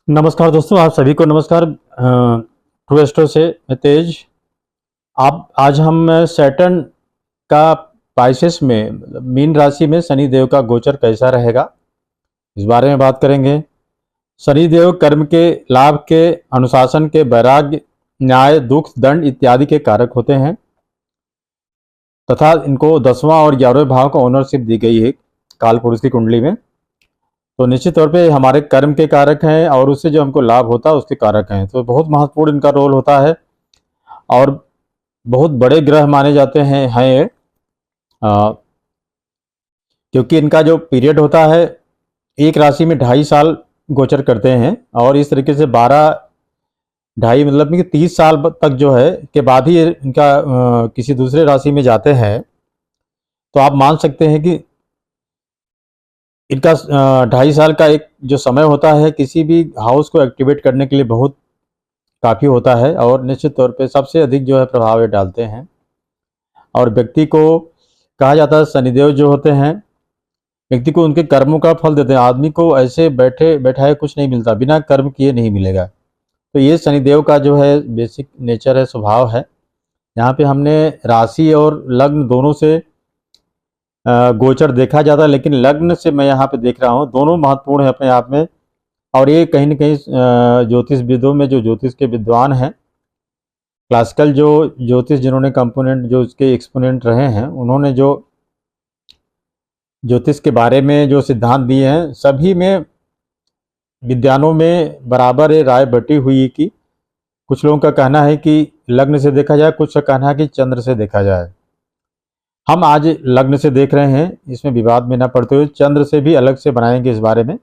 नमस्कार दोस्तों, आप सभी को नमस्कार। ट्रू एस्ट्रो से मैं तेज। आप आज हम सैटर्न का पाइसेस में मीन राशि में शनि देव का गोचर कैसा रहेगा इस बारे में बात करेंगे। शनि देव कर्म के, लाभ के, अनुशासन के, वैराग्य, न्याय, दुख, दंड इत्यादि के कारक होते हैं तथा इनको 10वां और 11वें भाव का ओनरशिप दी गई है काल पुरुष की कुंडली में। तो निश्चित तौर पे हमारे कर्म के कारक हैं और उससे जो हमको लाभ होता है उसके कारक हैं, तो बहुत महत्वपूर्ण इनका रोल होता है और बहुत बड़े ग्रह माने जाते हैं ये। क्योंकि इनका जो पीरियड होता है एक राशि में 2.5 साल गोचर करते हैं और इस तरीके से 12 मतलब कि 30 साल तक जो है के बाद ही इनका किसी दूसरे राशि में जाते हैं। तो आप मान सकते हैं कि इनका 2.5 साल का एक जो समय होता है किसी भी हाउस को एक्टिवेट करने के लिए बहुत काफ़ी होता है और निश्चित तौर पे सबसे अधिक जो है प्रभाव ये डालते हैं। और व्यक्ति को कहा जाता है शनिदेव जो होते हैं व्यक्ति को उनके कर्मों का फल देते हैं। आदमी को ऐसे बैठे बैठाए कुछ नहीं मिलता, बिना कर्म किए नहीं मिलेगा। तो ये शनिदेव का जो है बेसिक नेचर है, स्वभाव है। यहाँ पे हमने राशि और लग्न दोनों से गोचर देखा जाता है, लेकिन लग्न से मैं यहाँ पे देख रहा हूँ, दोनों महत्वपूर्ण है अपने आप में। और ये कहीं न कहीं ज्योतिष विदों में जो ज्योतिष के विद्वान हैं, क्लासिकल जो ज्योतिष जिन्होंने कंपोनेंट जो उसके एक्सपोनेंट रहे हैं, उन्होंने जो ज्योतिष के बारे में जो सिद्धांत दिए हैं सभी में विद्वानों में बराबर ये राय बटी हुई है कि कुछ लोगों का कहना है कि लग्न से देखा जाए, कुछ का कहना है कि चंद्र से देखा जाए। हम आज लग्न से देख रहे हैं, इसमें विवाद में न पड़ते हुए चंद्र से भी अलग से बनाएंगे इस बारे में,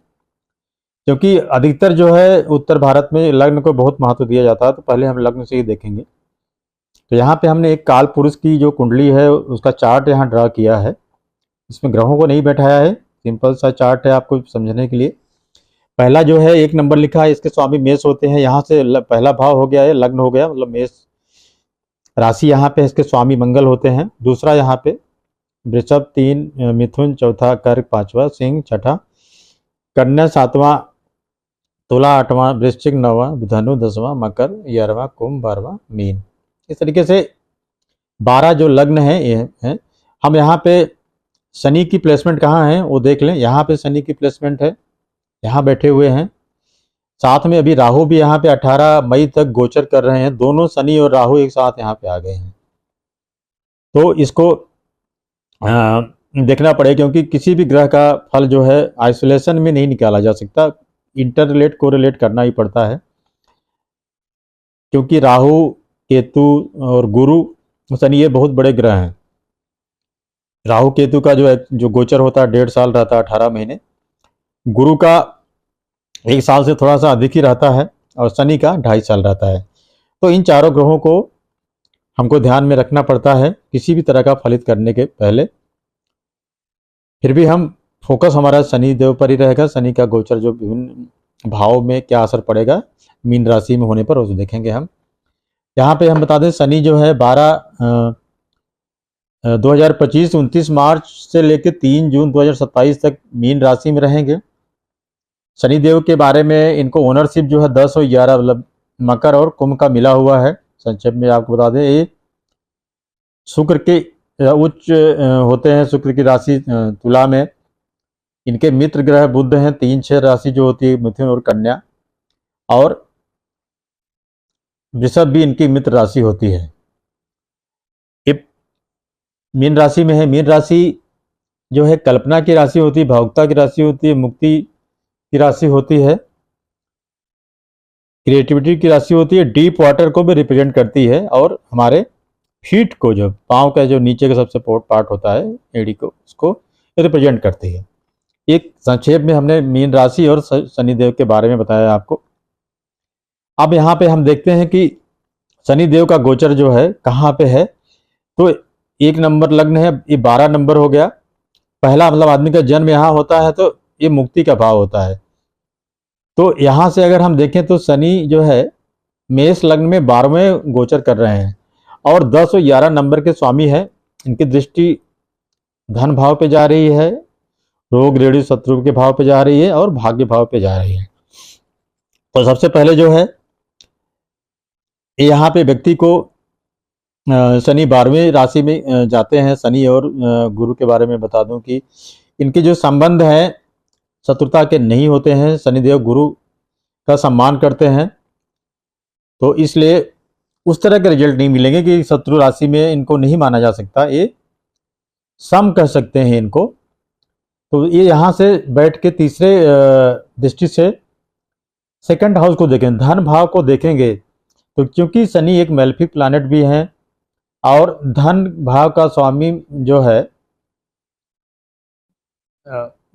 क्योंकि अधिकतर जो है उत्तर भारत में लग्न को बहुत महत्व दिया जाता है। तो पहले हम लग्न से ही देखेंगे। तो यहाँ पे हमने एक काल पुरुष की जो कुंडली है उसका चार्ट यहाँ ड्रा किया है। इसमें ग्रहों को नहीं बैठाया है, सिंपल सा चार्ट है आपको समझने के लिए। पहला जो है 1 नंबर लिखा है, इसके स्वामी मेष होते हैं। यहाँ से पहला भाव हो गया है, लग्न हो गया, मतलब मेष राशि यहाँ पे इसके स्वामी मंगल होते हैं। दूसरा यहाँ पे वृषभ, 3 मिथुन, चौथा कर्क, 5वां सिंह, छठा कन्या, 7वां तुला, 8वां वृश्चिक, 9वां धनु, 10वां मकर, 11वां कुंभ, 12वां मीन। इस तरीके से 12 जो लग्न है ये हैं। हम यहाँ पे शनि की प्लेसमेंट कहाँ है वो देख लें। यहाँ पे शनि की प्लेसमेंट है, यहाँ बैठे हुए हैं। साथ में अभी राहु भी यहाँ पे 18 मई तक गोचर कर रहे हैं। दोनों शनि और राहु एक साथ यहाँ पे आ गए हैं। तो इसको देखना पड़ेगा, क्योंकि किसी भी ग्रह का फल जो है आइसोलेशन में नहीं निकाला जा सकता, इंटर रिलेट कोरिलेट करना ही पड़ता है। क्योंकि राहु, केतु और गुरु, शनि ये बहुत बड़े ग्रह हैं। राहु केतु का जो गोचर होता है 1.5 साल रहता है, 18 महीने। गुरु का 1 साल से थोड़ा सा अधिक ही रहता है और शनि का 2.5 साल रहता है। तो इन चारों ग्रहों को हमको ध्यान में रखना पड़ता है किसी भी तरह का फलित करने के पहले। फिर भी हम फोकस हमारा शनि देव पर ही रहेगा। शनि का गोचर जो विभिन्न भाव में क्या असर पड़ेगा मीन राशि में होने पर उसे देखेंगे हम। यहाँ पे हम बता दें शनि जो है 2025 29 मार्च से लेकर 3 जून 2027 तक मीन राशि में रहेंगे। शनिदेव के बारे में इनको ओनरशिप जो है 10 और 11 मतलब मकर और कुंभ का मिला हुआ है। संक्षेप में आपको बता दें, ये शुक्र के उच्च होते हैं। शुक्र की राशि तुला में, इनके मित्र ग्रह बुध हैं। 3 6 राशि जो होती है मिथुन और कन्या, और वृषभ भी इनकी मित्र राशि होती है। ये मीन राशि में है। मीन राशि जो है कल्पना की राशि होती है, भावुकता की राशि होती है, मुक्ति की राशि होती है, क्रिएटिविटी की राशि होती है, डीप वाटर को भी रिप्रेजेंट करती है, और हमारे फीट को, जो पाँव का जो नीचे का सबसे पार्ट होता है एड़ी को, उसको रिप्रेजेंट करती है। एक संक्षेप में हमने मीन राशि और शनिदेव के बारे में बताया आपको। अब यहाँ पे हम देखते हैं कि शनिदेव का गोचर जो है कहाँ पे है। तो 1 नंबर लग्न है, ये 12 नंबर हो गया। पहला मतलब आदमी का जन्म यहाँ होता है तो ये मुक्ति का भाव होता है। तो यहाँ से अगर हम देखें तो शनि जो है मेष लग्न में 12वें गोचर कर रहे हैं और 10 और 11 नंबर के स्वामी है। इनकी दृष्टि धन भाव पे जा रही है, रोग ऋण शत्रु के भाव पे जा रही है और भाग्य भाव पे जा रही है। तो सबसे पहले जो है यहाँ पे व्यक्ति को शनि 12वीं राशि में जाते हैं। शनि और गुरु के बारे में बता दूं कि इनके जो संबंध हैं शत्रुता के नहीं होते हैं। शनिदेव गुरु का सम्मान करते हैं, तो इसलिए उस तरह के रिजल्ट नहीं मिलेंगे कि शत्रु राशि में इनको नहीं माना जा सकता, ये सम कह सकते हैं इनको। तो ये यहाँ से बैठ के तीसरे दृष्टि से सेकंड हाउस को देखें, धन भाव को देखेंगे। तो क्योंकि शनि एक मेलेफिक प्लैनेट भी है और धन भाव का स्वामी जो है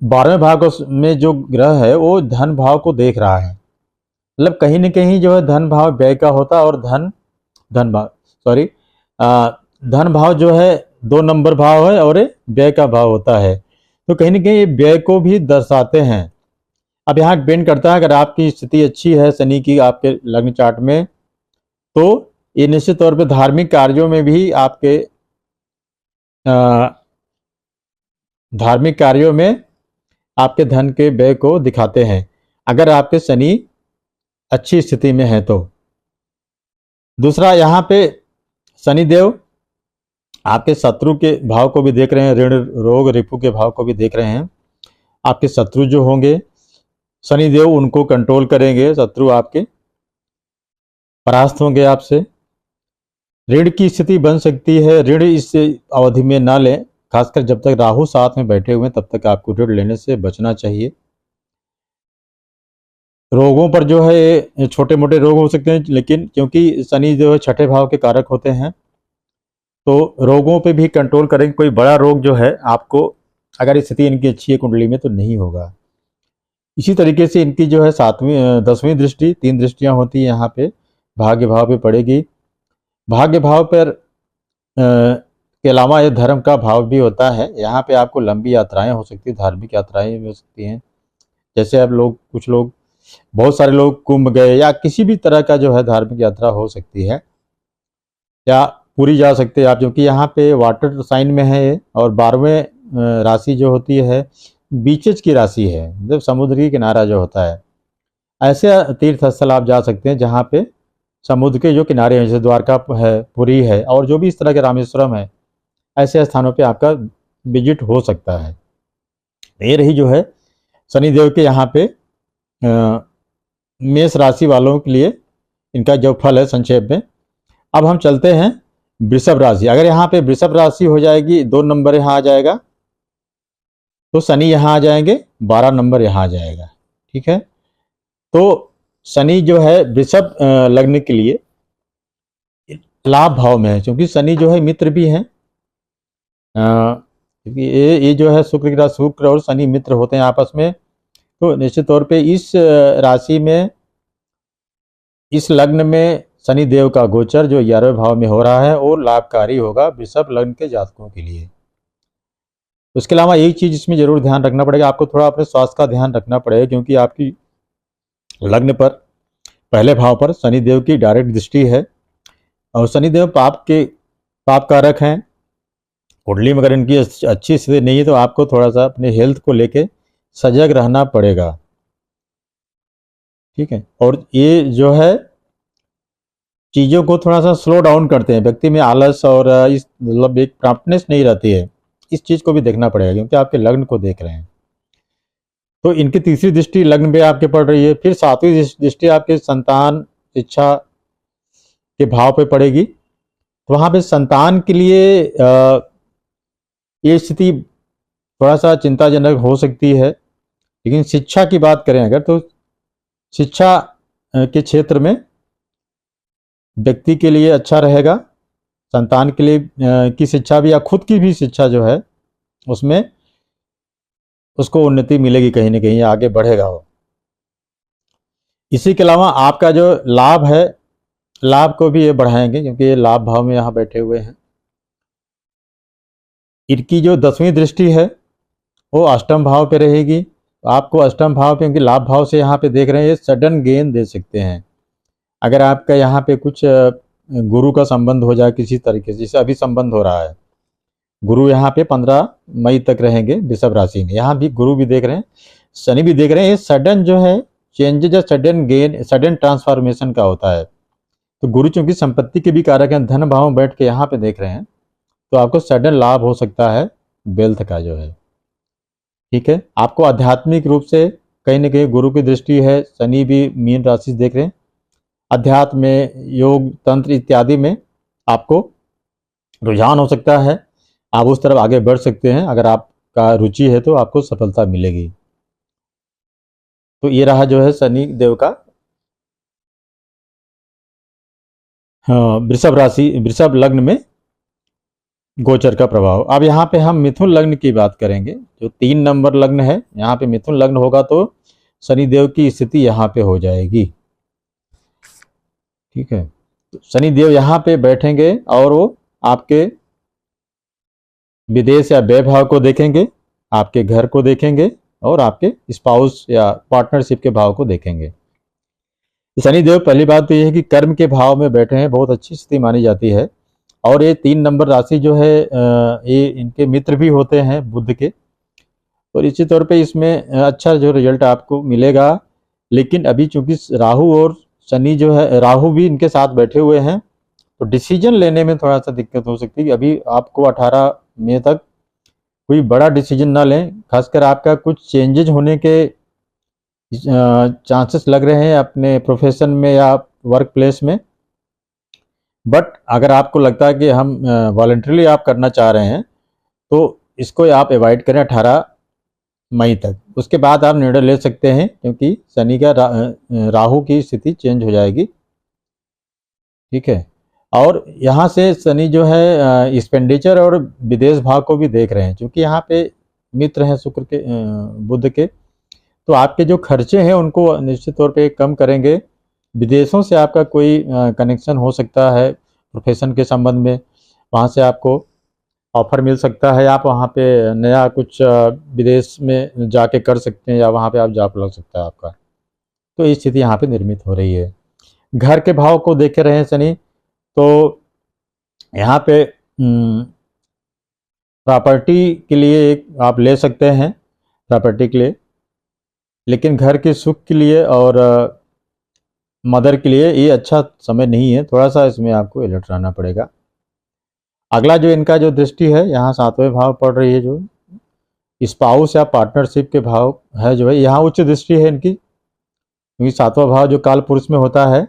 12वें भाव में जो ग्रह है वो धन भाव को देख रहा है। मतलब कहीं न कहीं जो है धन भाव व्यय का होता है और धन भाव जो है 2 नंबर भाव है और व्यय का भाव होता है। तो कहीं न कहीं ये व्यय को भी दर्शाते हैं। अब यहाँ डिपेंड करता है, अगर आपकी स्थिति अच्छी है शनि की आपके लग्न चार्ट में, तो ये निश्चित तौर पे धार्मिक कार्यों में भी आपके धार्मिक कार्यों में आपके धन के व्यय को दिखाते हैं, अगर आपके शनि अच्छी स्थिति में है तो। दूसरा, यहाँ पे शनिदेव आपके शत्रु के भाव को भी देख रहे हैं, ऋण रोग रिपु के भाव को भी देख रहे हैं। आपके शत्रु जो होंगे शनिदेव उनको कंट्रोल करेंगे, शत्रु आपके परास्त होंगे आपसे। ऋण की स्थिति बन सकती है, ऋण इस अवधि में ना लें, खासकर जब तक राहु साथ में बैठे हुए हैं तब तक आपको ऋण लेने से बचना चाहिए। रोगों पर जो है छोटे मोटे रोग हो सकते हैं, लेकिन क्योंकि शनि जो है छठे भाव के कारक होते हैं तो रोगों पे भी कंट्रोल करेंगे। कोई बड़ा रोग जो है आपको, अगर स्थिति इनकी अच्छी है कुंडली में, तो नहीं होगा। इसी तरीके से इनकी जो है 10वीं दृष्टि, 3 दृष्टियां होती है यहाँ पे, भाग्य भाव पे पड़ेगी। भाग्य भाव पर के अलावा ये धर्म का भाव भी होता है। यहाँ पे आपको लंबी यात्राएं हो सकती है, धार्मिक यात्राएं भी हो सकती हैं। जैसे अब कुछ लोग, बहुत सारे लोग कुंभ गए या किसी भी तरह का जो है धार्मिक यात्रा हो सकती है, या पूरी जा सकते हैं आप, क्योंकि यहाँ पे वाटर साइन में है और 12वें राशि जो होती है बीचेज की राशि है, मतलब समुद्र की किनारा जो होता है। ऐसे तीर्थ स्थल आप जा सकते हैं जहाँ पे समुद्र के जो किनारे हैं, जैसे द्वारका है, पुरी है और जो भी इस तरह के रामेश्वरम है, ऐसे स्थानों पे आपका विजिट हो सकता है। ये रही जो है शनिदेव के यहाँ पे मेष राशि वालों के लिए इनका जो फल है संक्षेप में। अब हम चलते हैं वृषभ राशि। अगर यहाँ पे वृषभ राशि हो जाएगी, 2 नंबर यहाँ आ जाएगा, तो शनि यहाँ आ जाएंगे, 12 नंबर यहाँ आ जाएगा। ठीक है, तो शनि जो है वृषभ लग्न के लिए लाभ भाव में है, क्योंकि शनि जो है मित्र भी है, क्योंकि ये जो है शुक्र और शनि मित्र होते हैं आपस में। तो निश्चित तौर पे इस राशि में, इस लग्न में शनि देव का गोचर जो 11वें भाव में हो रहा है वो लाभकारी होगा वृषभ लग्न के जातकों के लिए। उसके अलावा एक चीज इसमें जरूर ध्यान रखना पड़ेगा, आपको थोड़ा अपने स्वास्थ्य का ध्यान रखना पड़ेगा, क्योंकि आपकी लग्न पर पहले भाव पर शनिदेव की डायरेक्ट दृष्टि है और शनिदेव पाप कारक हैं। कुंडली में अगर इनकी अच्छी स्थिति नहीं है तो आपको थोड़ा सा अपने हेल्थ को लेके सजग रहना पड़ेगा। ठीक है, और ये जो है चीज़ों को थोड़ा सा स्लो डाउन करते हैं, व्यक्ति में आलस और इस मतलब एक प्रॉम्प्टनेस नहीं रहती है। इस चीज़ को भी देखना पड़ेगा, क्योंकि आपके लग्न को देख रहे हैं। तो इनकी तीसरी दृष्टि लग्न पे आपके पड़ रही है, फिर 7वीं दृष्टि आपके संतान शिक्षा के भाव पे पड़ेगी। तो वहाँ पे संतान के लिए ये स्थिति थोड़ा सा चिंताजनक हो सकती है, लेकिन शिक्षा की बात करें अगर, तो शिक्षा के क्षेत्र में व्यक्ति के लिए अच्छा रहेगा। संतान के लिए की शिक्षा भी या खुद की भी शिक्षा जो है उसमें उसको उन्नति मिलेगी, कहीं ना कहीं आगे बढ़ेगा वो। इसी के अलावा आपका जो लाभ है, लाभ को भी ये बढ़ाएंगे, क्योंकि ये लाभ भाव में यहाँ बैठे हुए हैं। इनकी जो 10वीं दृष्टि है वो अष्टम भाव पे रहेगी। आपको अष्टम भाव पे, क्योंकि लाभ भाव से यहाँ पे देख रहे हैं, ये सडन गेन दे सकते हैं। अगर आपका यहाँ पे कुछ गुरु का संबंध हो जाए किसी तरीके से, जैसे अभी संबंध हो रहा है, गुरु यहाँ पे 15 मई तक रहेंगे वृषभ राशि में। यहाँ भी गुरु भी देख रहे हैं, शनि भी देख रहे हैं। ये सडन जो है चेंजेज या सडन गेन, सडन ट्रांसफॉर्मेशन का होता है। तो गुरु चूंकि संपत्ति के भी कारक हैं, धन भाव में बैठ के यहाँ पे देख रहे हैं, तो आपको सडन लाभ हो सकता है वेल्थ का जो है। ठीक है, आपको आध्यात्मिक रूप से कहीं ना कहीं गुरु की दृष्टि है, शनि भी मीन राशि से देख रहे हैं, अध्यात्म में, योग, तंत्र इत्यादि में आपको रुझान हो सकता है, आप उस तरफ आगे बढ़ सकते हैं। अगर आपका रुचि है तो आपको सफलता मिलेगी। तो ये रहा जो है शनि देव का वृषभ राशि, वृषभ लग्न में गोचर का प्रभाव। अब यहाँ पे हम मिथुन लग्न की बात करेंगे, जो 3 नंबर लग्न है, यहाँ पे मिथुन लग्न होगा तो शनि देव की स्थिति यहाँ पे हो जाएगी। ठीक है, तो शनि देव यहाँ पे बैठेंगे और वो आपके विदेश या व्यय भाव को देखेंगे, आपके घर को देखेंगे और आपके स्पाउस या पार्टनरशिप के भाव को देखेंगे। शनि देव पहली बात तो ये है कि कर्म के भाव में बैठे हैं, बहुत अच्छी स्थिति मानी जाती है। और ये 3 नंबर राशि जो है ये इनके मित्र भी होते हैं बुध के, और इसी तौर पे इसमें अच्छा जो रिजल्ट आपको मिलेगा। लेकिन अभी चूंकि राहु और शनि जो है, राहु भी इनके साथ बैठे हुए हैं, तो डिसीजन लेने में थोड़ा सा दिक्कत हो सकती है। अभी आपको 18 मई तक कोई बड़ा डिसीजन ना लें, खासकर आपका कुछ चेंजेज होने के चांसेस लग रहे हैं अपने प्रोफेशन में या वर्क प्लेस में। बट अगर आपको लगता है कि हम वॉलंटरीली आप करना चाह रहे हैं तो इसको आप अवॉइड करें 18 मई तक। उसके बाद आप निर्णय ले सकते हैं, क्योंकि शनि का राहु की स्थिति चेंज हो जाएगी। ठीक है, और यहाँ से शनि जो है एक्सपेंडिचर और विदेश भाव को भी देख रहे हैं, क्योंकि यहाँ पे मित्र हैं शुक्र के, बुध के, तो आपके जो खर्चे हैं उनको निश्चित तौर पे कम करेंगे। विदेशों से आपका कोई कनेक्शन हो सकता है प्रोफेशन के संबंध में, वहाँ से आपको ऑफर मिल सकता है, आप वहाँ पे नया कुछ विदेश में जाके कर सकते हैं, या वहाँ पे आप जॉब लग सकता है आपका। तो ये स्थिति यहाँ पे निर्मित हो रही है। घर के भाव को देख रहे हैं शनि, तो यहाँ पे प्रॉपर्टी के लिए आप ले सकते हैं, प्रॉपर्टी के लिए, लेकिन घर के सुख के लिए और मदर के लिए ये अच्छा समय नहीं है, थोड़ा सा इसमें आपको अलर्ट रहना पड़ेगा। अगला जो इनका जो दृष्टि है, यहाँ 7वें भाव पड़ रही है, जो स्पाउस या पार्टनरशिप के भाव है जो है, यहाँ उच्च दृष्टि है इनकी, क्योंकि 7वां भाव जो काल पुरुष में होता है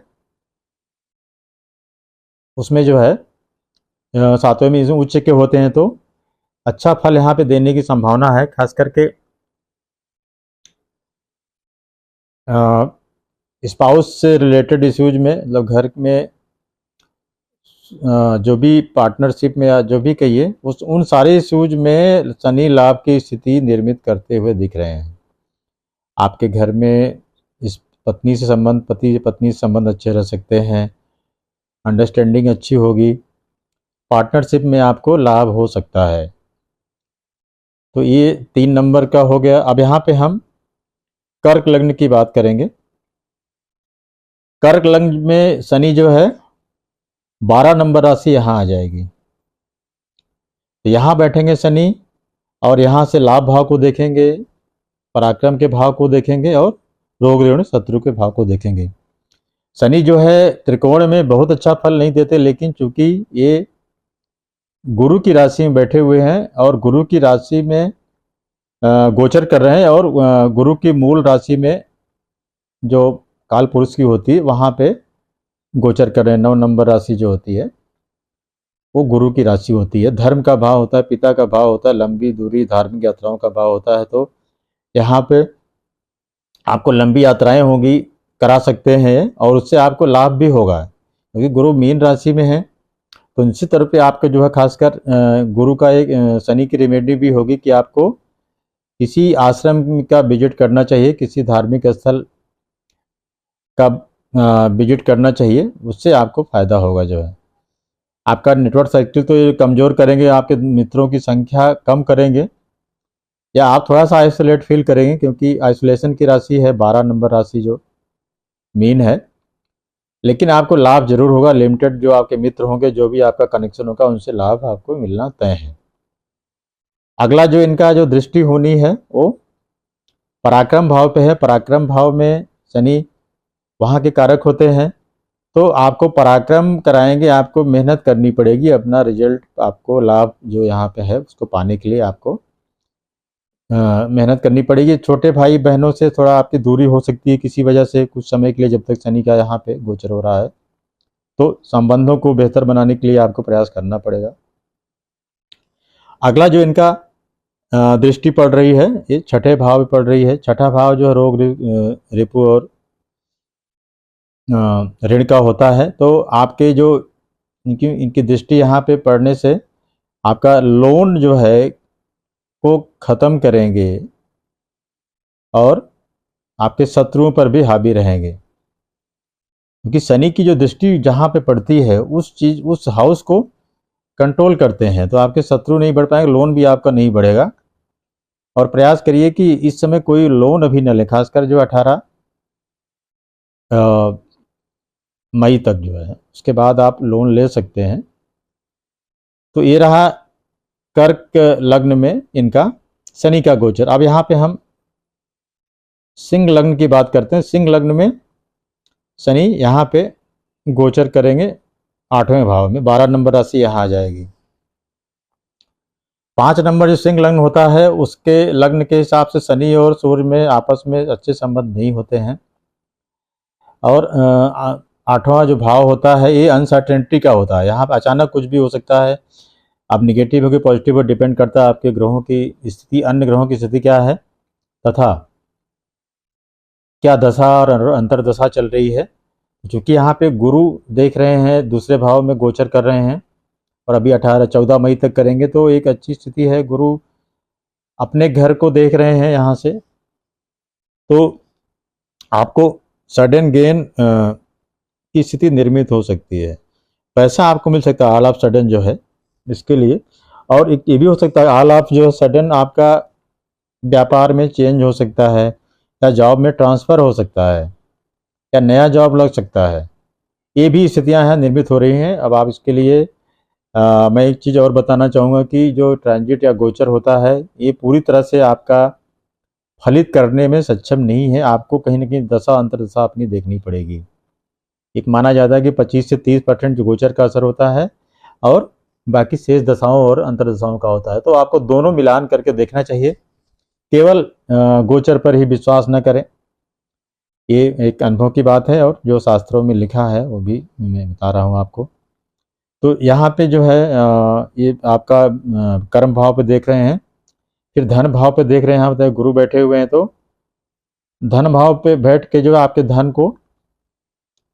उसमें जो है 7वें में उच्च के होते हैं, तो अच्छा फल यहाँ पे देने की संभावना है। खास करके स्पाउस से रिलेटेड इश्यूज में, मतलब घर में जो भी पार्टनरशिप में या जो भी कहिए, उन सारे इश्यूज में शनि लाभ की स्थिति निर्मित करते हुए दिख रहे हैं। आपके घर में इस पत्नी से संबंध, पति पत्नी से संबंध अच्छे रह सकते हैं, अंडरस्टैंडिंग अच्छी होगी, पार्टनरशिप में आपको लाभ हो सकता है। तो ये 3 नंबर का हो गया। अब यहाँ पे हम कर्क लग्न की बात करेंगे। कर्क लग्न में शनि जो है 12 नंबर राशि यहाँ आ जाएगी, तो यहाँ बैठेंगे शनि, और यहाँ से लाभ भाव को देखेंगे, पराक्रम के भाव को देखेंगे, और रोग ऋण शत्रु के भाव को देखेंगे। शनि जो है त्रिकोण में बहुत अच्छा फल नहीं देते, लेकिन चूंकि ये गुरु की राशि में बैठे हुए हैं और गुरु की राशि में गोचर कर रहे हैं, और गुरु की मूल राशि में जो काल पुरुष की होती है वहाँ पे गोचर कर रहे हैं। 9 नंबर राशि जो होती है वो गुरु की राशि होती है, धर्म का भाव होता है, पिता का भाव होता है, लंबी दूरी धार्मिक यात्राओं का भाव होता है। तो यहाँ पे आपको लंबी यात्राएं होगी, करा सकते हैं, और उससे आपको लाभ भी होगा, क्योंकि गुरु मीन राशि में है। तो निश्चित तौर पे आपके जो है खासकर गुरु का एक शनि की रेमेडी भी होगी कि आपको किसी आश्रम का विजिट करना चाहिए, किसी धार्मिक स्थल का विजिट करना चाहिए, उससे आपको फायदा होगा। जो है आपका नेटवर्क सर्किल तो ये कमज़ोर करेंगे, आपके मित्रों की संख्या कम करेंगे, या आप थोड़ा सा आइसोलेट फील करेंगे, क्योंकि आइसोलेशन की राशि है 12 नंबर राशि जो मीन है। लेकिन आपको लाभ जरूर होगा, लिमिटेड जो आपके मित्र होंगे, जो भी आपका कनेक्शन होगा, उनसे लाभ आपको मिलना तय है। अगला जो इनका जो दृष्टि होनी है वो पराक्रम भाव पे है। पराक्रम भाव में शनि वहाँ के कारक होते हैं, तो आपको पराक्रम कराएंगे, आपको मेहनत करनी पड़ेगी, अपना रिजल्ट, आपको लाभ जो यहाँ पे है उसको पाने के लिए आपको मेहनत करनी पड़ेगी। छोटे भाई बहनों से थोड़ा आपकी दूरी हो सकती है किसी वजह से कुछ समय के लिए, जब तक शनि का यहाँ पे गोचर हो रहा है। तो संबंधों को बेहतर बनाने के लिए आपको प्रयास करना पड़ेगा। अगला जो इनका दृष्टि पड़ रही है, ये छठे भाव में पड़ रही है। छठा भाव जो है रोग रिपु और ऋण का होता है। तो आपके जो इनकी दृष्टि यहाँ पे पड़ने से आपका लोन जो है को ख़त्म करेंगे और आपके शत्रुओं पर भी हावी रहेंगे, क्योंकि शनि की जो दृष्टि जहाँ पे पड़ती है उस हाउस को कंट्रोल करते हैं। तो आपके शत्रु नहीं बढ़ पाएंगे, लोन भी आपका नहीं बढ़ेगा। और प्रयास करिए कि इस समय कोई लोन अभी न ले, खासकर जो 18 मई तक जो है, उसके बाद आप लोन ले सकते हैं। तो ये रहा कर्क लग्न में इनका शनि का गोचर। अब यहाँ पे हम सिंह लग्न की बात करते हैं। सिंह लग्न में शनि यहाँ पे गोचर करेंगे 8वें भाव में, 12 नंबर राशि यहाँ आ जाएगी। 5 नंबर जो सिंह लग्न होता है उसके लग्न के हिसाब से शनि और सूर्य में आपस में अच्छे संबंध नहीं होते हैं। और 8वां जो भाव होता है ये अनसर्टेनिटी का होता है। यहाँ पर अचानक कुछ भी हो सकता है। अब निगेटिव हो कि पॉजिटिव पर डिपेंड करता है आपके ग्रहों की स्थिति, अन्य ग्रहों की स्थिति क्या है तथा क्या दशा और अंतरदशा चल रही है। क्योंकि यहाँ पे गुरु देख रहे हैं, दूसरे भाव में गोचर कर रहे हैं और अभी 14 मई तक करेंगे, तो एक अच्छी स्थिति है। गुरु अपने घर को देख रहे हैं यहाँ से, तो आपको सडन गेन की स्थिति निर्मित हो सकती है। पैसा आपको मिल सकता है ऑल ऑफ सडन जो है इसके लिए। और एक ये भी हो सकता है ऑल ऑफ जो है सडन आपका व्यापार में चेंज हो सकता है, या जॉब में ट्रांसफ़र हो सकता है, या नया जॉब लग सकता है। ये भी स्थितियां हैं निर्मित हो रही हैं। अब आप इसके लिए मैं एक चीज़ और बताना चाहूँगा कि जो ट्रांजिट या गोचर होता है ये पूरी तरह से आपका फलित करने में सक्षम नहीं है। आपको कहीं ना कहीं दशा अंतरदशा अपनी देखनी पड़ेगी। एक माना जाता है कि 25 से 30% जो गोचर का असर होता है और बाकी शेष दशाओं और अंतरदशाओं का होता है। तो आपको दोनों मिलान करके देखना चाहिए, केवल गोचर पर ही विश्वास न करें। ये एक अनुभव की बात है और जो शास्त्रों में लिखा है वो भी मैं बता रहा हूँ आपको। तो यहाँ पे जो है ये आपका कर्म भाव पे देख रहे हैं, फिर धन भाव पे देख रहे हैं। यहाँ पे गुरु बैठे हुए हैं, तो धन भाव पे बैठ के जो आपके धन को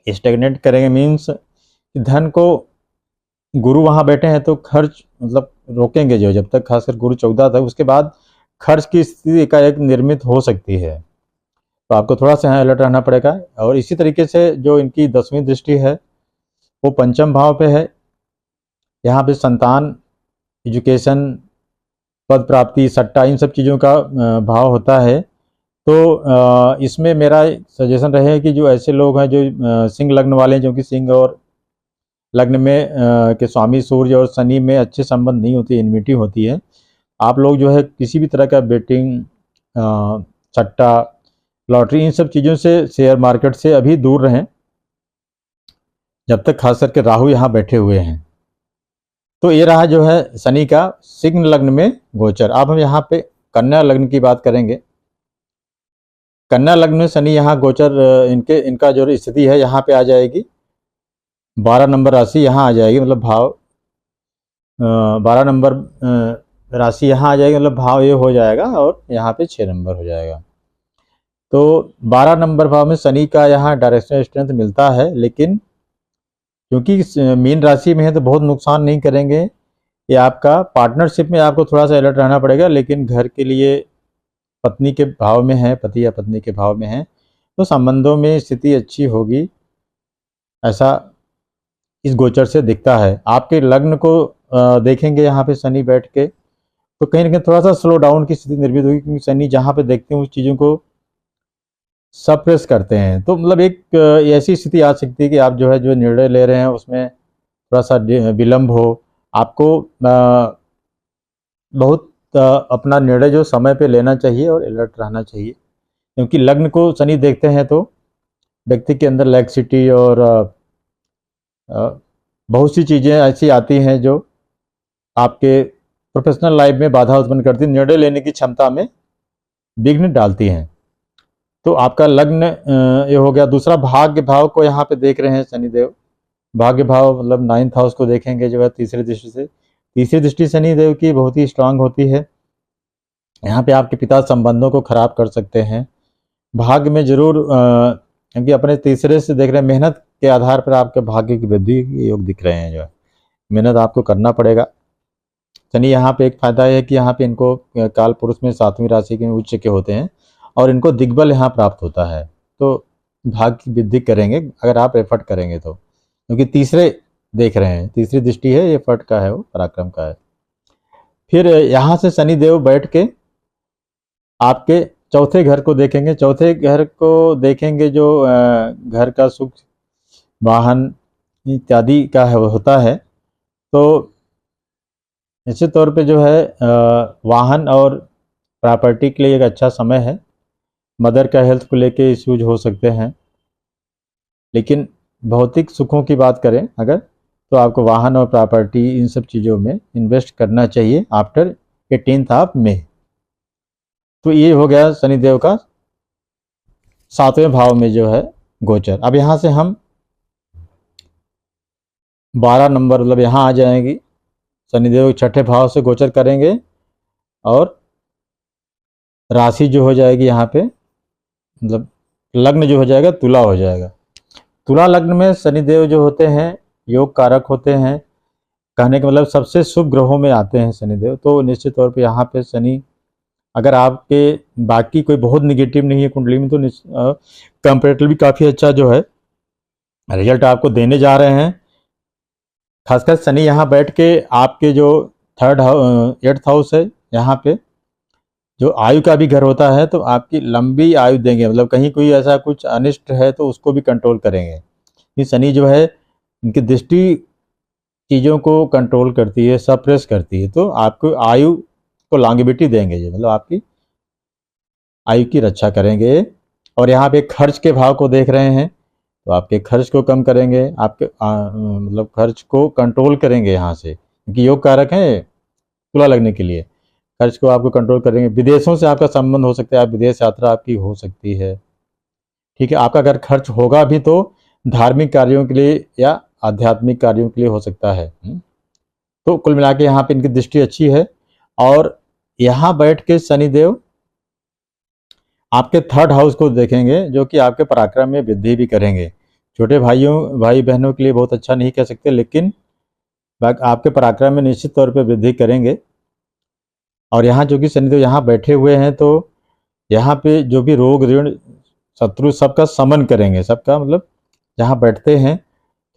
स्टेगनेट करेंगे, मीन्स धन को गुरु वहाँ बैठे हैं तो खर्च मतलब रोकेंगे जो, जब तक खासकर गुरु 14 तक, उसके बाद खर्च की स्थिति एकाएक निर्मित हो सकती है। तो आपको थोड़ा सा यहाँ अलर्ट रहना पड़ेगा। और इसी तरीके से जो इनकी 10वीं दृष्टि है वो पंचम भाव पे है। यहाँ पे संतान, एजुकेशन, पद प्राप्ति, सट्टा, इन सब चीज़ों का भाव होता है। तो इसमें मेरा सजेशन रहे कि जो ऐसे लोग हैं जो सिंह लग्न वाले हैं, जो कि सिंह और लग्न में के स्वामी सूर्य और शनि में अच्छे संबंध नहीं होती, इनविटी होती है, आप लोग जो है किसी भी तरह का बेटिंग, सट्टा, लॉटरी, इन सब चीज़ों से, शेयर मार्केट से अभी दूर रहें जब तक खास करके राहु यहाँ बैठे हुए हैं। तो ये रहा जो है शनि का सिंह लग्न में गोचर। अब हम यहाँ पे कन्या लग्न की बात करेंगे। कन्या लग्न में शनि यहाँ गोचर इनका जो स्थिति है यहाँ पे आ जाएगी, 12 नंबर राशि यहाँ आ जाएगी, मतलब भाव 12 नंबर राशि यहाँ आ जाएगी, मतलब भाव ये हो जाएगा और यहाँ पे 6 नंबर हो जाएगा। तो 12 नंबर भाव में शनि का यहाँ डायरेक्शनल स्ट्रेंथ मिलता है, लेकिन क्योंकि मीन राशि में है तो बहुत नुकसान नहीं करेंगे। ये आपका पार्टनरशिप में आपको थोड़ा सा अलर्ट रहना पड़ेगा, लेकिन घर के लिए पत्नी के भाव में है, पति या पत्नी के भाव में है, तो संबंधों में स्थिति अच्छी होगी, ऐसा इस गोचर से दिखता है। आपके लग्न को देखेंगे यहाँ पे शनि बैठ के, तो कहीं ना कहीं थोड़ा सा स्लो डाउन की स्थिति निर्मित होगी, क्योंकि शनि जहाँ पे देखते हैं उस चीज़ों को सप्रेस करते हैं। तो मतलब एक ऐसी स्थिति आ सकती है कि आप जो है जो निर्णय ले रहे हैं उसमें थोड़ा सा विलम्ब हो। आपको बहुत अपना निर्णय जो समय पे लेना चाहिए और अलर्ट रहना चाहिए, क्योंकि लग्न को शनि देखते हैं तो व्यक्ति के अंदर लैक्सिटी और बहुत सी चीज़ें ऐसी आती हैं जो आपके प्रोफेशनल लाइफ में बाधा उत्पन्न करती, निर्णय लेने की क्षमता में विघ्न डालती हैं। तो आपका लग्न ये हो गया। दूसरा, भाग्य भाव को यहाँ पे देख रहे हैं शनिदेव। भाग्य भाव मतलब 9th हाउस को देखेंगे जो है तीसरी दृष्टि से। तीसरी दृष्टि शनिदेव की बहुत ही स्ट्रांग होती है। यहाँ पे आपके पिता संबंधों को खराब कर सकते हैं। भाग्य में जरूर क्योंकि अपने तीसरे से देख रहे हैं, मेहनत के आधार पर आपके भाग्य की वृद्धि के योग दिख रहे हैं। जो है मेहनत आपको करना पड़ेगा। शनि यहाँ पे एक फायदा है कि यहाँ पे इनको काल पुरुष में 7वीं राशि के उच्च के होते हैं और इनको दिग्बल यहाँ प्राप्त होता है। तो भाग्य की वृद्धि करेंगे अगर आप एफर्ट करेंगे तो, क्योंकि तीसरे देख रहे हैं, तीसरी दृष्टि है, ये एफर्ट का है, वो पराक्रम का है। फिर यहाँ से शनिदेव बैठ के आपके चौथे घर को देखेंगे। चौथे घर को देखेंगे जो घर का सुख, वाहन इत्यादि का होता है। तो निश्चित तौर पे जो है वाहन और प्रॉपर्टी के लिए एक अच्छा समय है। मदर का हेल्थ को लेके इश्यूज हो सकते हैं, लेकिन भौतिक सुखों की बात करें अगर, तो आपको वाहन और प्रॉपर्टी इन सब चीज़ों में इन्वेस्ट करना चाहिए आफ्टर 18th ऑफ मई। तो ये हो गया शनिदेव का 7वें भाव में जो है गोचर। अब यहाँ से हम 12 नंबर मतलब यहाँ आ जाएंगी। शनिदेव 6ठे भाव से गोचर करेंगे और राशि जो हो जाएगी यहाँ पे, मतलब लग्न जो हो जाएगा तुला हो जाएगा। तुला लग्न में शनिदेव जो होते हैं योग कारक होते हैं। कहने का मतलब सबसे शुभ ग्रहों में आते हैं शनिदेव। तो निश्चित तौर पे यहाँ पे शनि, अगर आपके बाकी कोई बहुत निगेटिव नहीं है कुंडली में, तो कंपेरेटिवली काफ़ी अच्छा जो है रिजल्ट आपको देने जा रहे हैं। खासकर शनि यहाँ बैठ के आपके जो 8th हाउस है, यहाँ पे जो आयु का भी घर होता है, तो आपकी लंबी आयु देंगे। मतलब कहीं कोई ऐसा कुछ अनिष्ट है तो उसको भी कंट्रोल करेंगे। ये शनि जो है इनकी दृष्टि चीज़ों को कंट्रोल करती है, सप्रेस करती है। तो आपको आयु को लॉन्गेविटी देंगे, ये मतलब आपकी आयु की रक्षा करेंगे। और यहाँ पे खर्च के भाव को देख रहे हैं, तो आपके खर्च को कम करेंगे, आपके मतलब खर्च को कंट्रोल करेंगे यहाँ से, क्योंकि योग कारक है तुला लगने के लिए। खर्च को आपको कंट्रोल करेंगे। विदेशों से आपका संबंध हो सकता है, आप विदेश यात्रा आपकी हो सकती है। ठीक है, आपका अगर खर्च होगा भी तो धार्मिक कार्यों के लिए या आध्यात्मिक कार्यों के लिए हो सकता है। तो कुल मिला के यहाँ पे इनकी दृष्टि अच्छी है। और यहाँ बैठ के शनिदेव आपके 3rd हाउस को देखेंगे, जो कि आपके पराक्रम में वृद्धि भी करेंगे। छोटे भाई बहनों के लिए बहुत अच्छा नहीं कह सकते, लेकिन आपके पराक्रम में निश्चित तौर पे वृद्धि करेंगे। और यहाँ जो कि शनिदेव यहाँ बैठे हुए हैं, तो यहाँ पे जो भी रोग ऋण शत्रु सबका समन करेंगे। सबका मतलब जहाँ बैठते हैं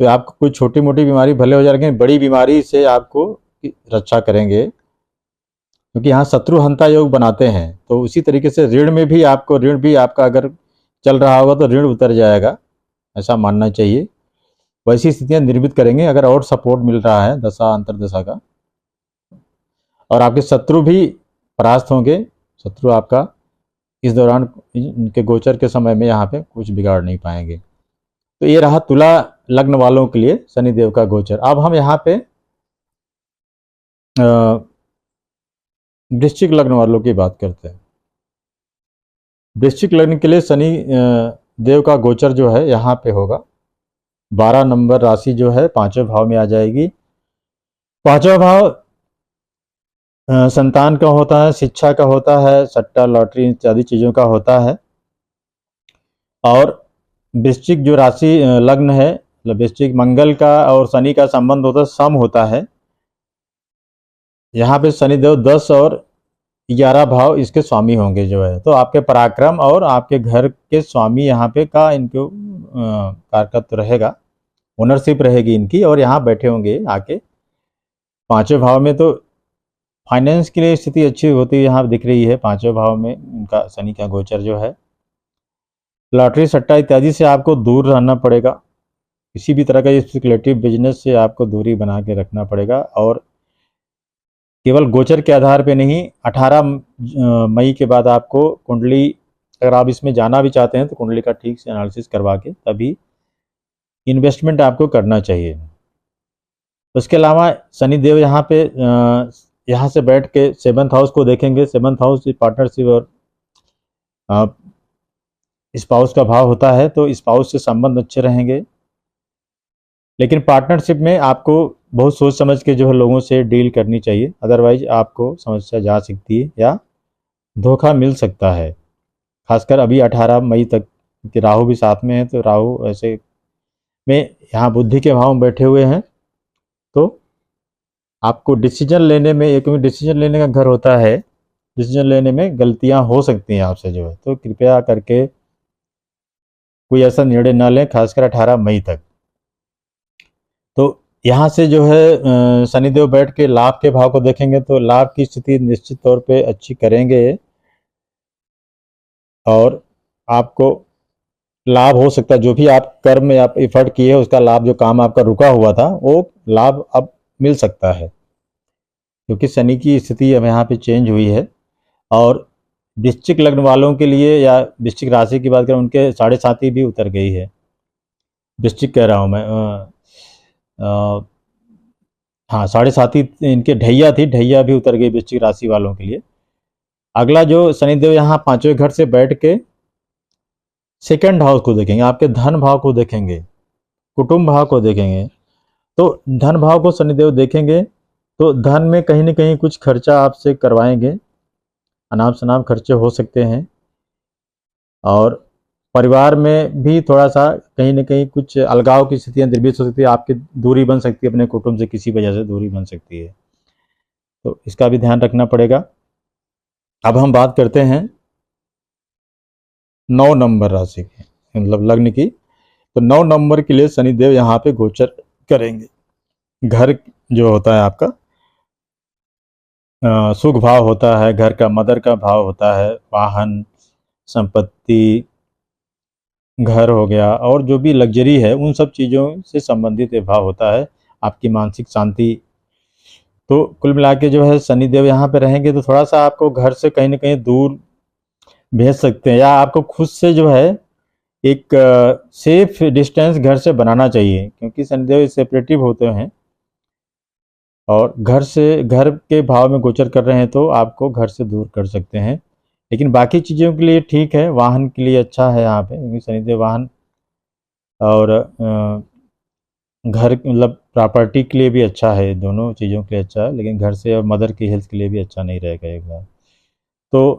तो आपको कोई छोटी मोटी बीमारी भले हो जाएगी, बड़ी बीमारी से आपको रक्षा करेंगे, क्योंकि यहाँ शत्रु हंता योग बनाते हैं। तो उसी तरीके से ऋण में भी आपको, ऋण भी आपका अगर चल रहा होगा तो ऋण उतर जाएगा, ऐसा मानना चाहिए। वैसी स्थितियाँ निर्मित करेंगे अगर और सपोर्ट मिल रहा है दशा अंतरदशा का। और आपके शत्रु भी परास्त होंगे। शत्रु आपका इस दौरान इनके गोचर के समय में यहाँ पे कुछ बिगाड़ नहीं पाएंगे। तो ये रहा तुला लग्न वालों के लिए शनिदेव का गोचर। अब हम यहाँ पे वृश्चिक लग्न वालों की बात करते हैं। वृश्चिक लग्न के लिए शनि देव का गोचर जो है यहाँ पे होगा। 12 नंबर राशि जो है 5वें भाव में आ जाएगी। 5वां भाव संतान का होता है, शिक्षा का होता है, सट्टा लॉटरी इत्यादि चीज़ों का होता है। और वृश्चिक जो राशि लग्न है, मतलब वृश्चिक मंगल का और शनि का संबंध होता है, सम होता है। यहाँ पे शनिदेव 10 और 11 भाव इसके स्वामी होंगे जो है। तो आपके पराक्रम और आपके घर के स्वामी यहाँ पे का इनको कारकत्व रहेगा, ओनरशिप रहेगी इनकी। और यहाँ बैठे होंगे आके 5वें भाव में। तो फाइनेंस के लिए स्थिति अच्छी होती है, यहाँ दिख रही है 5वें भाव में उनका शनि का गोचर जो है। लॉटरी सट्टा इत्यादि से आपको दूर रहना पड़ेगा। किसी भी तरह का स्पेकुलेटिव बिजनेस से आपको दूरी बना के रखना पड़ेगा। और केवल गोचर के आधार पे नहीं, 18 मई के बाद आपको कुंडली अगर आप इसमें जाना भी चाहते हैं तो कुंडली का ठीक से एनालिसिस करवा के तभी इन्वेस्टमेंट आपको करना चाहिए। उसके अलावा शनिदेव यहाँ पे यहाँ से बैठ के 7th हाउस को देखेंगे। 7th हाउस पार्टनरशिप और स्पाउस का भाव होता है, तो स्पाउस से संबंध अच्छे रहेंगे। लेकिन पार्टनरशिप में आपको बहुत सोच समझ के जो है लोगों से डील करनी चाहिए, अदरवाइज आपको समस्या जा सकती है या धोखा मिल सकता है। खासकर अभी 18 मई तक कि राहु भी साथ में है, तो राहु ऐसे में यहाँ बुद्धि के भाव में बैठे हुए हैं, तो आपको डिसीजन लेने में, एक डिसीजन लेने का घर होता है, डिसीजन लेने में गलतियां हो सकती हैं आपसे जो है, तो कृपया करके कोई ऐसा निर्णय न लें, खासकर 18 मई तक। तो यहाँ से जो है शनिदेव बैठ के लाभ के भाव को देखेंगे, तो लाभ की स्थिति निश्चित तौर पे अच्छी करेंगे और आपको लाभ हो सकता है। जो भी आप कर्म में आप एफर्ट किए उसका लाभ, जो काम आपका रुका हुआ था वो लाभ अब मिल सकता है, क्योंकि शनि की स्थिति अब यहाँ पे चेंज हुई है। और वृश्चिक लग्न वालों के लिए या वृश्चिक राशि की बात करें, उनके 7.5 भी उतर गई है। वृश्चिक कह रहा हूँ मैं, हाँ 7.5 इनके ढैया थी, ढैया भी उतर गई वृश्चिक राशि वालों के लिए। अगला जो शनिदेव यहाँ 5वें घर से बैठ के 2nd हाउस को देखेंगे, आपके धन भाव को देखेंगे, कुटुंब भाव को देखेंगे। तो धन भाव को शनिदेव देखेंगे तो धन में कहीं ना कहीं कुछ खर्चा आपसे करवाएंगे, अनाप शनाप खर्चे हो सकते हैं। और परिवार में भी थोड़ा सा कहीं ना कहीं कुछ अलगाव की स्थितियां निर्मित हो सकती है, आपकी दूरी बन सकती है, अपने कुटुंब से किसी वजह से दूरी बन सकती है, तो इसका भी ध्यान रखना पड़ेगा। अब हम बात करते हैं 9 नंबर राशि की, मतलब लग्न की। तो 9 नंबर के लिए शनिदेव यहाँ पे गोचर करेंगे। घर जो होता है आपका सुख भाव होता है, घर का मदर का भाव होता है, वाहन, संपत्ति, घर हो गया और जो भी लग्जरी है उन सब चीज़ों से संबंधित ये भाव होता है, आपकी मानसिक शांति। तो कुल मिला के जो है शनिदेव यहाँ पे रहेंगे तो थोड़ा सा आपको घर से कहीं ना कहीं दूर भेज सकते हैं, या आपको खुद से जो है एक सेफ डिस्टेंस घर से बनाना चाहिए, क्योंकि शनिदेव सेपरेटिव होते हैं और घर के भाव में गोचर कर रहे हैं, तो आपको घर से दूर कर सकते हैं। लेकिन बाकी चीज़ों के लिए ठीक है, वाहन के लिए अच्छा है यहाँ पे, क्योंकि शनिदेव वाहन और घर मतलब प्रॉपर्टी के लिए भी अच्छा है, दोनों चीज़ों के लिए अच्छा है। लेकिन घर से और मदर की हेल्थ के लिए भी अच्छा नहीं रहेगा एक बार। तो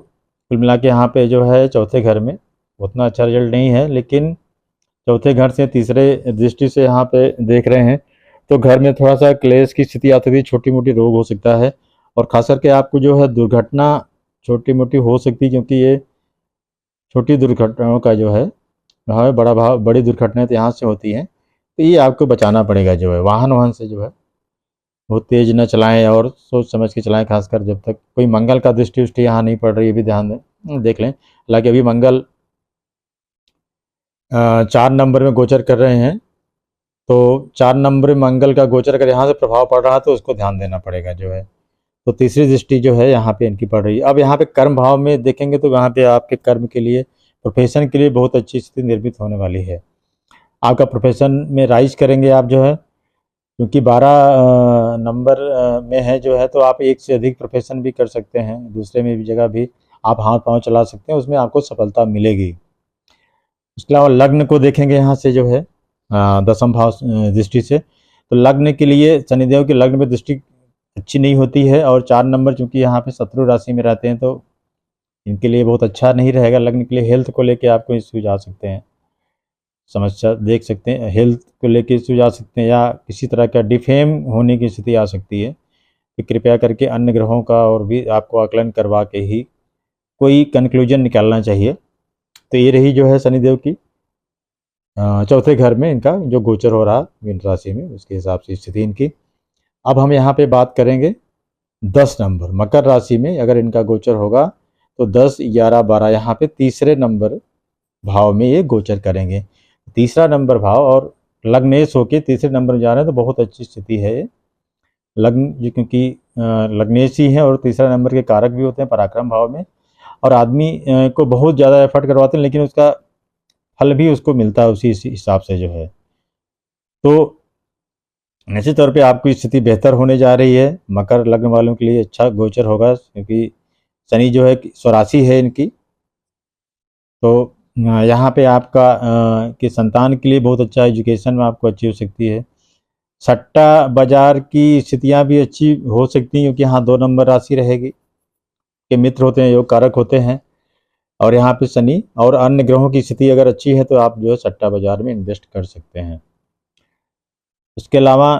कुल मिला के यहाँ पे जो है 4थे घर में उतना अच्छा रिजल्ट नहीं है, लेकिन 4थे घर से तीसरे दृष्टि से यहाँ पे देख रहे हैं तो घर में थोड़ा सा क्लेश की स्थिति आती थी, छोटी मोटी रोग हो सकता है और खास करके आपको जो है दुर्घटना छोटी मोटी हो सकती है, क्योंकि ये छोटी दुर्घटनाओं का जो है बड़ी दुर्घटनाएं तो यहाँ से होती हैं, तो ये आपको बचाना पड़ेगा। जो है वाहन से जो है बहुत तेज़ न चलाएं और सोच समझ के चलाएं, खासकर जब तक कोई मंगल का दृष्टि उष्टि यहाँ नहीं पड़ रही, ये भी ध्यान देख लें। हालांकि अभी मंगल 4 नंबर में गोचर कर रहे हैं, तो 4 नंबर मंगल का गोचर अगर यहाँ से प्रभाव पड़ रहा है तो उसको ध्यान देना पड़ेगा जो है। तो तीसरी दृष्टि जो है यहाँ पे इनकी पड़ रही है। अब यहाँ पे कर्म भाव में देखेंगे तो यहाँ पे आपके कर्म के लिए, प्रोफेशन के लिए बहुत अच्छी स्थिति निर्मित होने वाली है। आपका प्रोफेशन में राइज करेंगे आप जो है, क्योंकि 12 नंबर में है जो है, तो आप एक से अधिक प्रोफेशन भी कर सकते हैं, दूसरे में भी जगह भी आप हाथ पाँव चला सकते हैं, उसमें आपको सफलता मिलेगी। इसके अलावा लग्न को देखेंगे यहाँ से जो है 10th भाव दृष्टि से, तो लग्न के लिए शनिदेव के लग्न में दृष्टि अच्छी नहीं होती है और 4 नंबर चूंकि यहाँ पे शत्रु राशि में रहते हैं तो इनके लिए बहुत अच्छा नहीं रहेगा। लग्न के लिए हेल्थ को लेके आपको इश्यूज आ सकते हैं, समस्या देख सकते हैं, हेल्थ को लेके इश्यूज आ सकते हैं या किसी तरह का डिफेम होने की स्थिति आ सकती है। तो कृपया करके अन्य ग्रहों का और भी आपको आकलन करवा के ही कोई कंक्लूजन निकालना चाहिए। तो ये रही जो है शनिदेव की 4थे घर में इनका जो गोचर हो रहा मीन राशि में, उसके हिसाब से स्थिति इनकी। अब हम यहाँ पे बात करेंगे 10 नंबर मकर राशि में अगर इनका गोचर होगा तो 10, 11, 12 यहाँ पे तीसरे नंबर भाव में ये गोचर करेंगे। तीसरा नंबर भाव और लग्नेश होके तीसरे नंबर में जा रहे हैं तो बहुत अच्छी स्थिति है ये। लग्न क्योंकि लग्नेश ही है और तीसरा नंबर के कारक भी होते हैं पराक्रम भाव में, और आदमी को बहुत ज़्यादा एफर्ट करवाते हैं, लेकिन उसका फल भी उसको मिलता है उसी हिसाब से जो है। तो निश्चित तौर पे आपकी स्थिति बेहतर होने जा रही है। मकर लग्न वालों के लिए अच्छा गोचर होगा, क्योंकि शनि जो है स्वराशि है इनकी। तो यहाँ पे आपका कि संतान के लिए बहुत अच्छा एजुकेशन में आपको अच्छी हो सकती है। सट्टा बाजार की स्थितियाँ भी अच्छी हो सकती हैं, क्योंकि यहाँ 2 नंबर राशि रहेगी के मित्र होते हैं, योग कारक होते हैं। और यहाँ पे शनि और अन्य ग्रहों की स्थिति अगर अच्छी है तो आप जो है सट्टा बाजार में इन्वेस्ट कर सकते हैं। उसके अलावा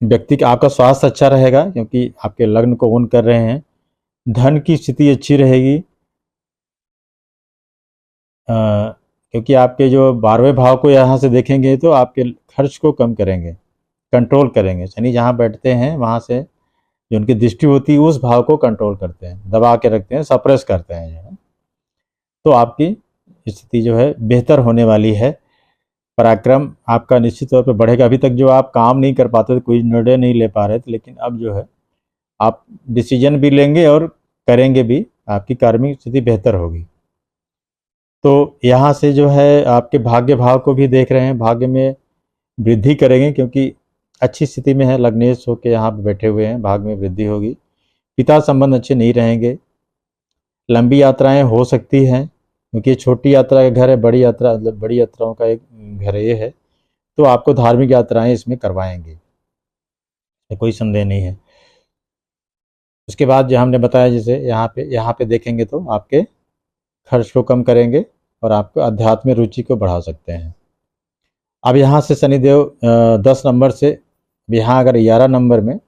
व्यक्ति का आपका स्वास्थ्य अच्छा रहेगा, क्योंकि आपके लग्न को ओन कर रहे हैं। धन की स्थिति अच्छी रहेगी, क्योंकि आपके जो 12वें भाव को यहाँ से देखेंगे तो आपके खर्च को कम करेंगे, कंट्रोल करेंगे। शनि जहाँ बैठते हैं वहाँ से जो उनकी दृष्टि होती है उस भाव को कंट्रोल करते हैं, दबा के रखते हैं, सप्रेस करते हैं जो है। तो आपकी स्थिति जो है बेहतर होने वाली है। पराक्रम आपका निश्चित तौर पर बढ़ेगा। अभी तक जो आप काम नहीं कर पाते थे, कोई निर्णय नहीं ले पा रहे थे, लेकिन अब जो है आप डिसीजन भी लेंगे और करेंगे भी, आपकी कार्मिक स्थिति बेहतर होगी। तो यहाँ से जो है आपके भाग्य भाव को भी देख रहे हैं, भाग्य में वृद्धि करेंगे, क्योंकि अच्छी स्थिति में है, लग्नेश होकर यहाँ पर बैठे हुए हैं, भाग्य में वृद्धि होगी। पिता संबंध अच्छे नहीं रहेंगे। लंबी यात्राएं हो सकती हैं, क्योंकि छोटी यात्रा का घर है, बड़ी यात्रा मतलब बड़ी यात्राओं का एक घर ये है। तो आपको धार्मिक यात्राएं इसमें करवाएंगे, कोई संदेह नहीं है। उसके बाद जो हमने बताया, जैसे यहाँ पे देखेंगे तो आपके खर्च को कम करेंगे और आपको अध्यात्म में रुचि को बढ़ा सकते हैं। अब यहाँ से शनिदेव 10 नंबर से यहाँ अगर 11 नंबर में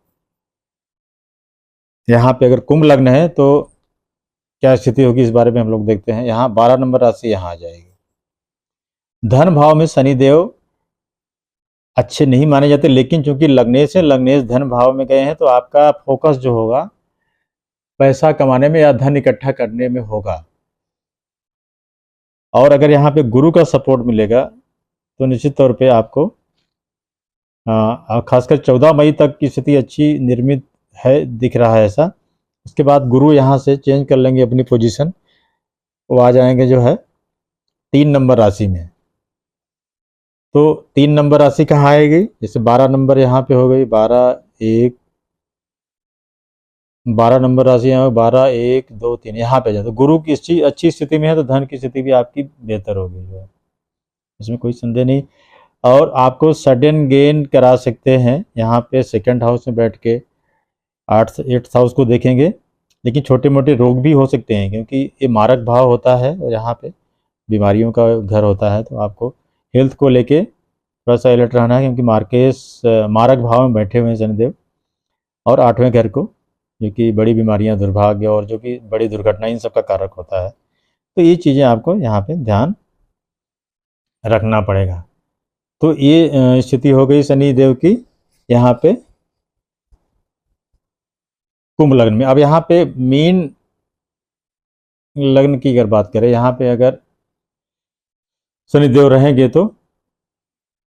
यहाँ पे अगर कुंभ लग्न है तो क्या स्थिति होगी, इस बारे में हम लोग देखते हैं। यहाँ 12 नंबर राशि यहाँ आ जाएगी। धन भाव में शनिदेव अच्छे नहीं माने जाते, लेकिन चूंकि लग्नेश धन भाव में गए हैं तो आपका फोकस जो होगा पैसा कमाने में या धन इकट्ठा करने में होगा। और अगर यहाँ पे गुरु का सपोर्ट मिलेगा तो निश्चित तौर पे आपको खासकर 14 मई तक की स्थिति अच्छी निर्मित है, दिख रहा है ऐसा। उसके बाद गुरु यहाँ से चेंज कर लेंगे अपनी पोजीशन, वो आ जाएंगे जो है 3 नंबर राशि में। तो 3 नंबर राशि कहाँ आएगी, जैसे 12 नंबर यहाँ पे हो गई, 12 नंबर राशि यहाँ 12 1 2 3 यहाँ पे जाए तो गुरु की अच्छी स्थिति में है, तो धन की स्थिति भी आपकी बेहतर होगी जो है, इसमें कोई संदेह नहीं। और आपको सडन गेन करा सकते हैं यहाँ पे सेकंड हाउस में बैठ के, 8th हाउस को देखेंगे। लेकिन छोटे मोटे रोग भी हो सकते हैं, क्योंकि ये मारक भाव होता है और यहाँ पे बीमारियों का घर होता है। तो आपको हेल्थ को लेके थोड़ा सा अलर्ट रहना है, क्योंकि मारक भाव में बैठे हुए हैं शनिदेव, और 8वें घर को, जो कि बड़ी बीमारियां, दुर्भाग्य और जो कि बड़ी दुर्घटना, इन सब का कारक होता है। तो ये चीज़ें आपको यहाँ पे ध्यान रखना पड़ेगा। तो ये स्थिति हो गई शनि देव की यहाँ पे कुंभ लग्न में। अब यहाँ पे मीन लग्न की अगर बात करें, यहाँ पे अगर शनिदेव रहेंगे तो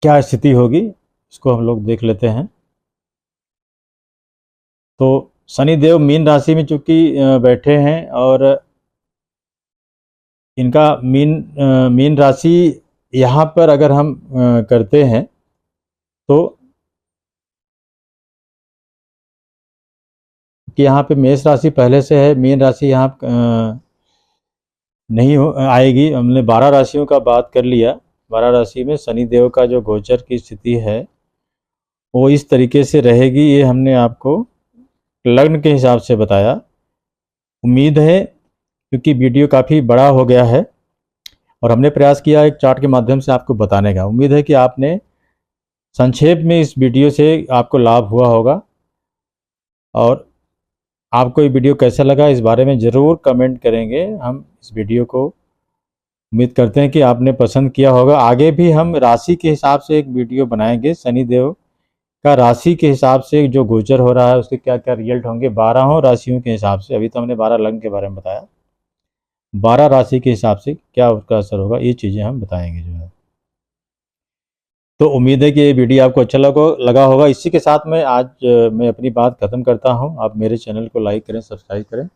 क्या स्थिति होगी, इसको हम लोग देख लेते हैं। तो शनिदेव मीन राशि में चूंकि बैठे हैं, और इनका मीन राशि यहाँ पर अगर हम करते हैं तो कि यहाँ पे मेष राशि पहले से है, मीन राशि यहाँ नहीं आएगी। हमने 12 राशियों का बात कर लिया। 12 राशि में शनिदेव का जो गोचर की स्थिति है वो इस तरीके से रहेगी, ये हमने आपको लग्न के हिसाब से बताया। उम्मीद है, क्योंकि वीडियो काफ़ी बड़ा हो गया है और हमने प्रयास किया एक चार्ट के माध्यम से आपको बताने का, उम्मीद है कि आपने संक्षेप में इस वीडियो से आपको लाभ हुआ होगा। और आपको ये वीडियो कैसा लगा इस बारे में ज़रूर कमेंट करेंगे। हम इस वीडियो को उम्मीद करते हैं कि आपने पसंद किया होगा। आगे भी हम राशि के हिसाब से एक वीडियो बनाएंगे, शनिदेव का राशि के हिसाब से जो गोचर हो रहा है उसके क्या क्या रिजल्ट होंगे 12 राशियों के हिसाब से। अभी तो हमने 12 लग्न के बारे में बताया, 12 राशि के हिसाब से क्या उसका असर होगा, ये चीज़ें हम बताएंगे जो है। तो उम्मीद है कि ये वीडियो आपको अच्छा लगा होगा। इसी के साथ मैं आज मैं अपनी बात ख़त्म करता हूँ। आप मेरे चैनल को लाइक करें, सब्सक्राइब करें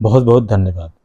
बहुत बहुत धन्यवाद।